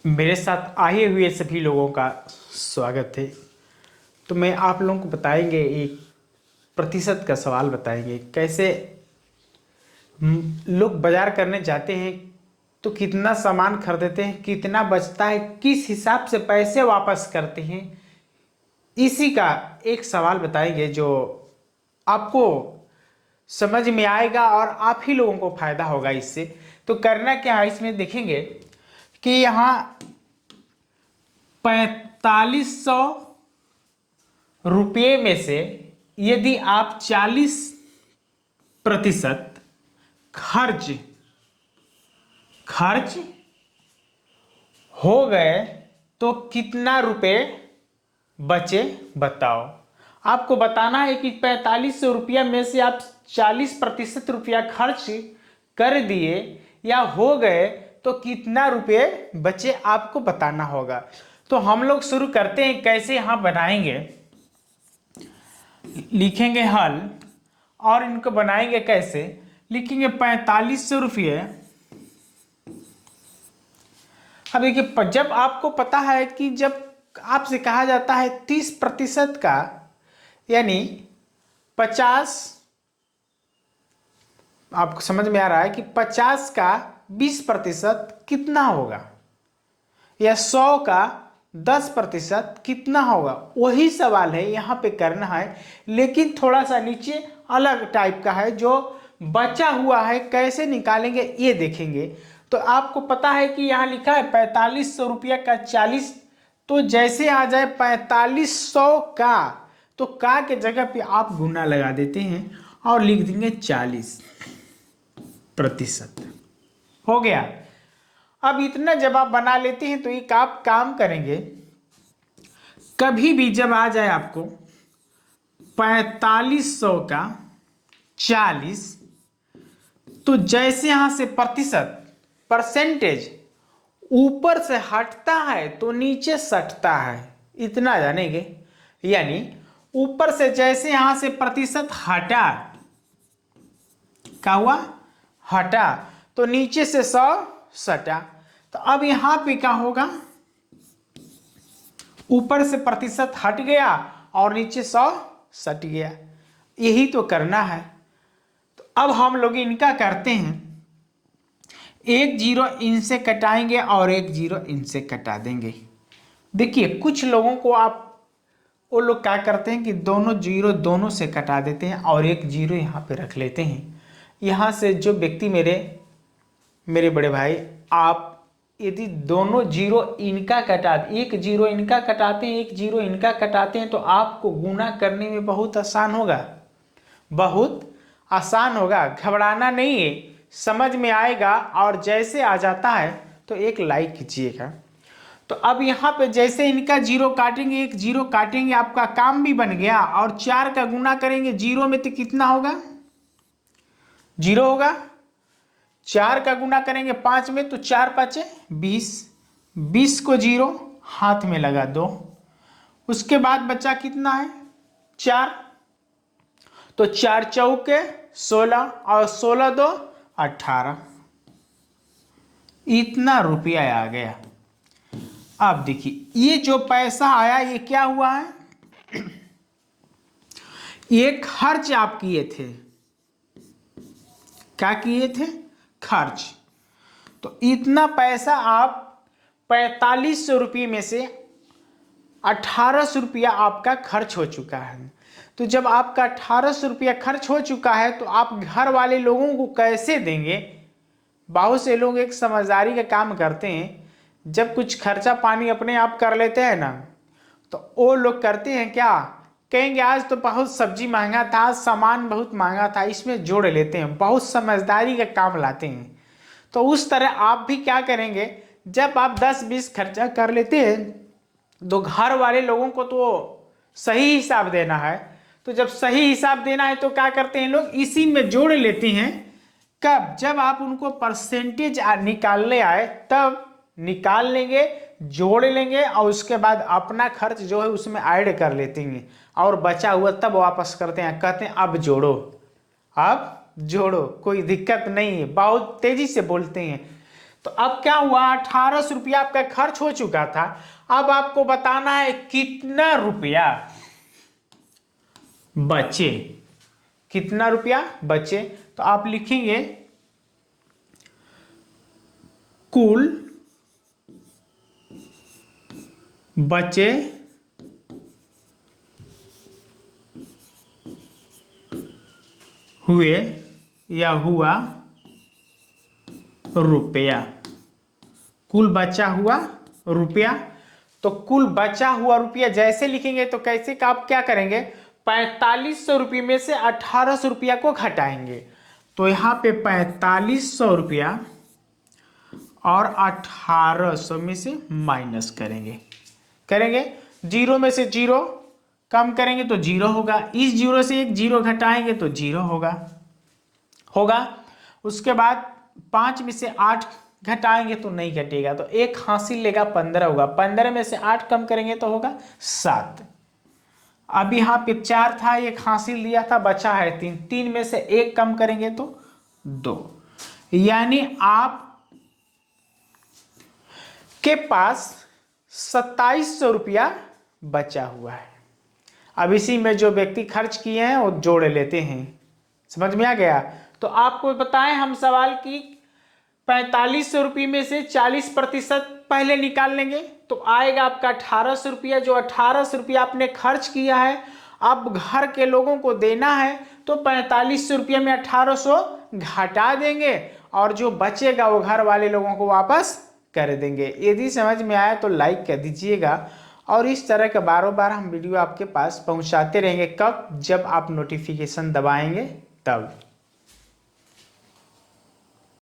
मेरे साथ आए हुए सभी लोगों का स्वागत है। तो मैं आप लोगों को बताएंगे एक प्रतिशत का सवाल बताएंगे कैसे लोग बाजार करने जाते हैं तो कितना सामान खरीदते हैं, कितना बचता है, किस हिसाब से पैसे वापस करते हैं। इसी का एक सवाल बताएंगे जो आपको समझ में आएगा और आप ही लोगों को फायदा होगा इससे। तो करना क्या है, इसमें देखेंगे कि यहाँ 4500 रुपये में से यदि आप 40% खर्च खर्च हो गए तो कितना रुपए बचे बताओ। आपको बताना है कि 4500 रुपया में से आप 40% रुपया खर्च कर दिए या हो गए तो कितना रुपए बचे आपको बताना होगा। तो हम लोग शुरू करते हैं कैसे यहां बनाएंगे। लिखेंगे हल और इनको बनाएंगे कैसे, लिखेंगे 4500 रुपये। अब देखिए, जब आपको पता है कि जब आपसे कहा जाता है 30% का यानी 50, आपको समझ में आ रहा है कि 50 का 20% कितना होगा या 100 का 10% कितना होगा। वही सवाल है यहाँ पे करना है, लेकिन थोड़ा सा नीचे अलग टाइप का है। जो बचा हुआ है कैसे निकालेंगे ये देखेंगे। तो आपको पता है कि यहाँ लिखा है 4500 रुपया का 40, तो जैसे आ जाए 4500 का तो का के जगह पे आप गुना लगा देते हैं और लिख देंगे 40%। हो गया। अब इतना जब आप बना लेते हैं तो एक आप काम करेंगे, कभी भी जब आ जाए आपको 4500 का 40, तो जैसे यहां से प्रतिशत परसेंटेज ऊपर से हटता है तो नीचे सटता है, इतना जानेंगे। यानी ऊपर से जैसे यहां से प्रतिशत हटा, क्या हुआ, हटा, तो नीचे से 100 सटा। तो अब यहां पे क्या होगा, ऊपर से प्रतिशत हट गया और नीचे 100 सट गया। यही तो करना है। तो अब हम लोग इनका करते हैं, एक जीरो इनसे कटाएंगे और एक जीरो इनसे कटा देंगे। देखिए कुछ लोगों को वो लोग क्या करते हैं कि दोनों जीरो दोनों से कटा देते हैं और एक जीरो यहाँ पे रख लेते हैं। यहाँ से जो व्यक्ति मेरे बड़े भाई, आप यदि दोनों जीरो इनका एक जीरो इनका कटाते हैं, एक जीरो इनका कटाते हैं, तो आपको गुना करने में बहुत आसान होगा, बहुत आसान होगा। घबराना नहीं है, समझ में आएगा। और जैसे आ जाता है तो एक लाइक कीजिएगा। तो अब यहाँ पे जैसे इनका जीरो काटेंगे, एक जीरो काटेंगे, आपका काम भी बन गया। और 4 का गुना करेंगे जीरो में तो कितना होगा, जीरो होगा। 4 का गुना करेंगे 5 में तो 4 5 20, 20 को जीरो हाथ में लगा दो। उसके बाद बचा कितना है, 4, तो 4 चौके 16 और 16 2 18, इतना रुपया आ गया। अब देखिए ये जो पैसा आया ये क्या हुआ है, ये खर्च आप किए थे। क्या किए थे, खर्च। तो इतना पैसा आप 4500 रुपये में से 1800 रुपया आपका खर्च हो चुका है। तो जब आपका 1800 रुपया खर्च हो चुका है तो आप घर वाले लोगों को कैसे देंगे। बहुत से लोग एक समझदारी का काम करते हैं, जब कुछ खर्चा पानी अपने आप कर लेते हैं ना, तो वो लोग करते हैं क्या, कहेंगे आज तो बहुत सब्जी महंगा था, आज सामान बहुत महंगा था, इसमें जोड़ लेते हैं, बहुत समझदारी का काम लाते हैं। तो उस तरह आप भी क्या करेंगे, जब आप 10-20 खर्चा कर लेते हैं तो घर वाले लोगों को तो सही हिसाब देना है। तो जब सही हिसाब देना है तो क्या करते हैं लोग, इसी में जोड़ लेते हैं। कब, जब आप उनको परसेंटेज निकालने आए तब निकाल लेंगे, जोड़ लेंगे और उसके बाद अपना खर्च जो है उसमें ऐड कर लेते हैं और बचा हुआ तब वापस करते हैं, कहते हैं अब जोड़ो, अब जोड़ो, कोई दिक्कत नहीं है, बहुत तेजी से बोलते हैं। तो अब क्या हुआ, 1800 रुपया आपका खर्च हो चुका था। अब आपको बताना है कितना रुपया बचे, कितना रुपया बचे। तो आप लिखेंगे कुल बचे हुए या हुआ रुपया, कुल बचा हुआ रुपया। तो कुल बचा हुआ रुपया जैसे लिखेंगे तो कैसे का आप क्या करेंगे, 4500 रुपये में से 1800 रुपया को घटाएंगे। तो यहाँ पे 4500 रुपया और 1800 में से माइनस करेंगे, जीरो में से जीरो कम करेंगे तो जीरो होगा, इस जीरो से एक जीरो घटाएंगे तो जीरो होगा। उसके बाद 5 में से 8 घटाएंगे तो नहीं घटेगा, तो एक हासिल लेगा 15 होगा, 15 में से 8 कम करेंगे तो होगा 7। अब यहाँ पे 4 था, एक हासिल दिया था, बचा है 3, 3 में से 1 कम करेंगे तो 2, यानी आप के पास 2700 रुपया बचा हुआ है। अब इसी में जो व्यक्ति खर्च किए हैं वो जोड़ लेते हैं, समझ में आ गया। तो आपको बताएं हम सवाल की 4500 रुपये में से 40% पहले निकाल लेंगे तो आएगा आपका 1800 रुपया। जो 1800 रुपया आपने खर्च किया है अब घर के लोगों को देना है, तो 4500 रुपये में 1800 घटा देंगे और जो बचेगा वो घर वाले लोगों को वापस कर देंगे। यदि समझ में आया तो लाइक कर दीजिएगा और इस तरह के बार बार हम वीडियो आपके पास पहुंचाते रहेंगे। कब, जब आप नोटिफिकेशन दबाएंगे तब।